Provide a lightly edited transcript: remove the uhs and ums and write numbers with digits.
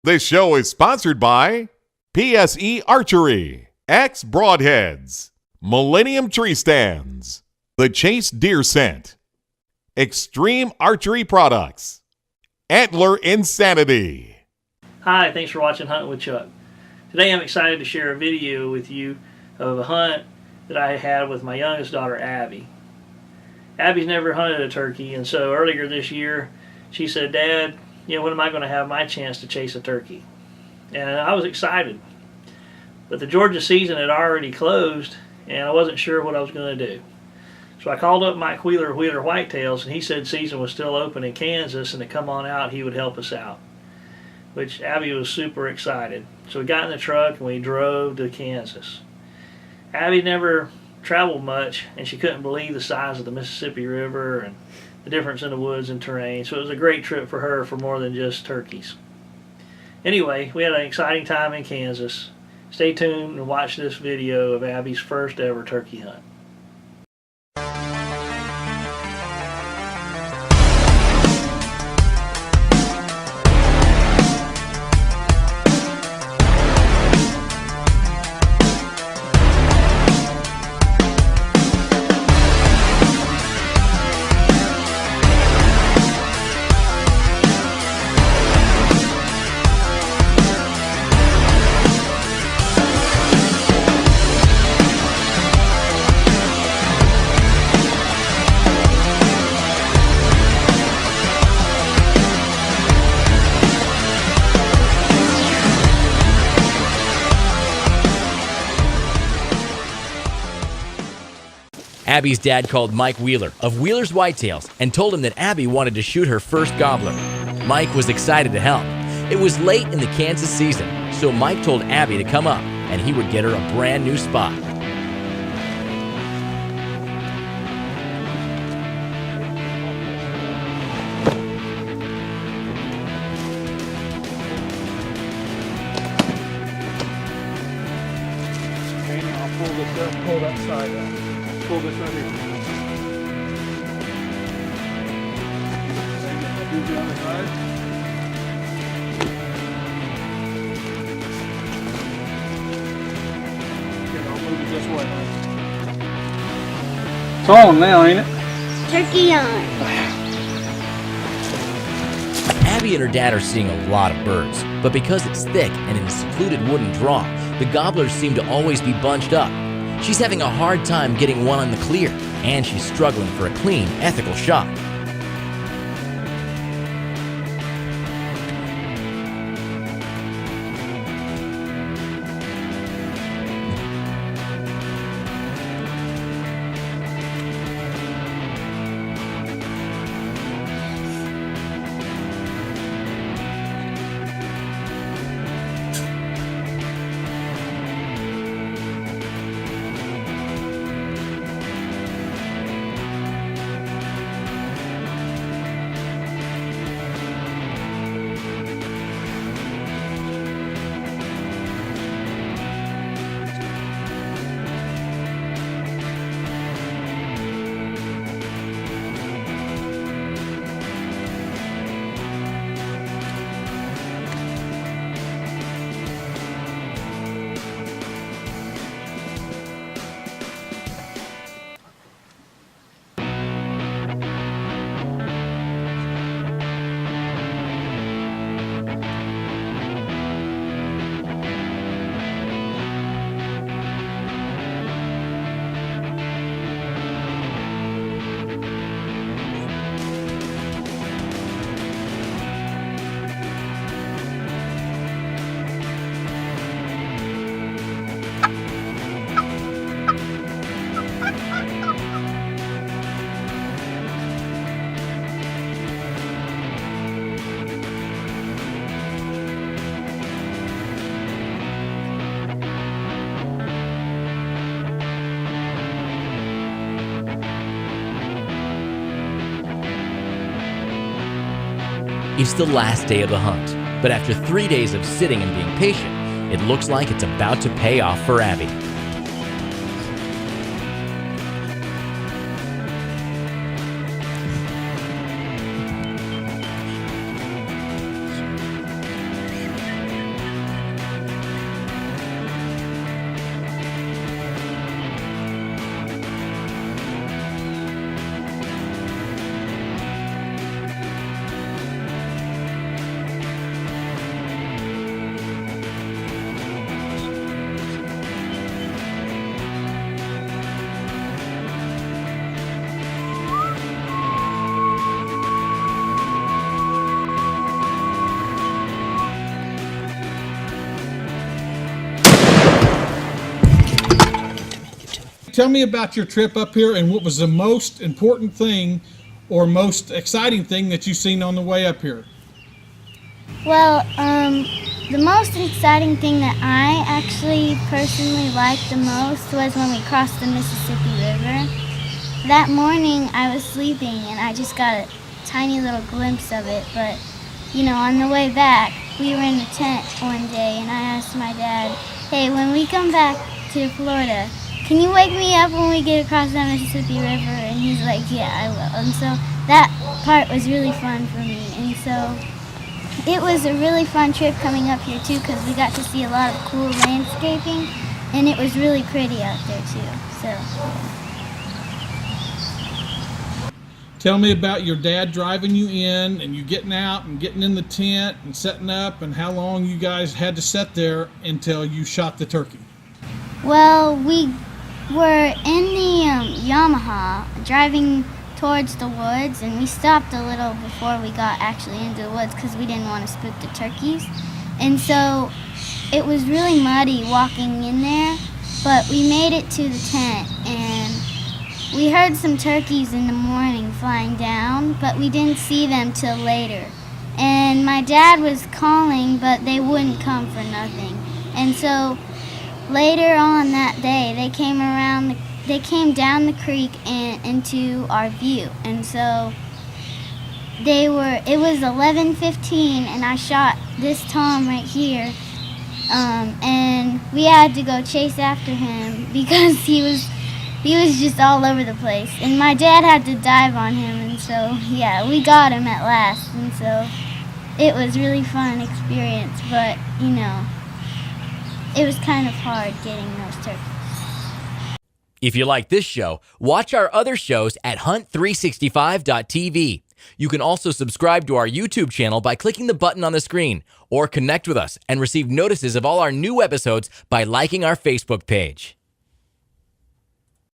This show is sponsored by PSE Archery, X Broadheads, Millennium Tree Stands, The Chase Deer Scent, Extreme Archery Products, Antler Insanity. Hi, thanks for watching Hunting with Chuck. Today I'm excited to share a video with you of a hunt that I had with my youngest daughter, Abbie. Abbie's never hunted a turkey, and so earlier this year she said, "Dad, when am I going to have my chance to chase a turkey?" And I was excited. But the Georgia season had already closed, and I wasn't sure what I was going to do. So I called up Mike Wheeler of Wheeler Whitetails, and he said season was still open in Kansas, and to come on out, he would help us out, which Abbie was super excited. So we got in the truck, and we drove to Kansas. Abbie never traveled much, and she couldn't believe the size of the Mississippi River and the difference in the woods and terrain. So it was a great trip for her for more than just turkeys. Anyway, we had an exciting time in Kansas. Stay tuned and watch this video of Abbie's first ever turkey hunt. Abbie's dad called Mike Wheeler of Wheeler's Whitetails and told him that Abbie wanted to shoot her first gobbler. Mike was excited to help. It was late in the Kansas season, so Mike told Abbie to come up and he would get her a brand new spot. Okay, now I'll pull this up, pull that side up. Pull this under. Do the other side. Okay, I'll move it this way. It's on now, ain't it? Turkey on. Abbie and her dad are seeing a lot of birds, but because it's thick and in a secluded wooden draw, the gobblers seem to always be bunched up. She's having a hard time getting one on the clear, and she's struggling for a clean, ethical shot. It's the last day of the hunt, but after 3 days of sitting and being patient, it looks like it's about to pay off for Abbie. tell me about your trip up here and what was the most important thing or most exciting thing that you've seen on the way up here. Well, the most exciting thing that I actually personally liked the most was when we crossed the Mississippi River. That morning I was sleeping and I just got a tiny little glimpse of it, but you know, on the way back, we were in the tent one day and I asked my dad, hey, when we come back to Florida, can you wake me up when we get across that Mississippi River? And he's like, yeah, I will. And so that part was really fun for me. And so it was a really fun trip coming up here too, because we got to see a lot of cool landscaping and it was really pretty out there too. So yeah. Tell me about your dad driving you in and you getting out and getting in the tent and setting up, and how long you guys had to sit there until you shot the turkey. Well, we were in the Yamaha driving towards the woods, and we stopped a little before we got actually into the woods because we didn't want to spook the turkeys. And so it was really muddy walking in there, but we made it to the tent and we heard some turkeys in the morning flying down, but we didn't see them till later. And my dad was calling, but they wouldn't come for nothing. And so later on that day, they came down the creek and into our view. And so it was 11:15 and I shot this tom right here. And we had to go chase after him because he was just all over the place. And my dad had to dive on him, and so yeah, we got him at last. And so it was really fun experience, but you know, it was kind of hard getting those turkeys. If you like this show, watch our other shows at hunt365.tv. You can also subscribe to our YouTube channel by clicking the button on the screen, or connect with us and receive notices of all our new episodes by liking our Facebook page.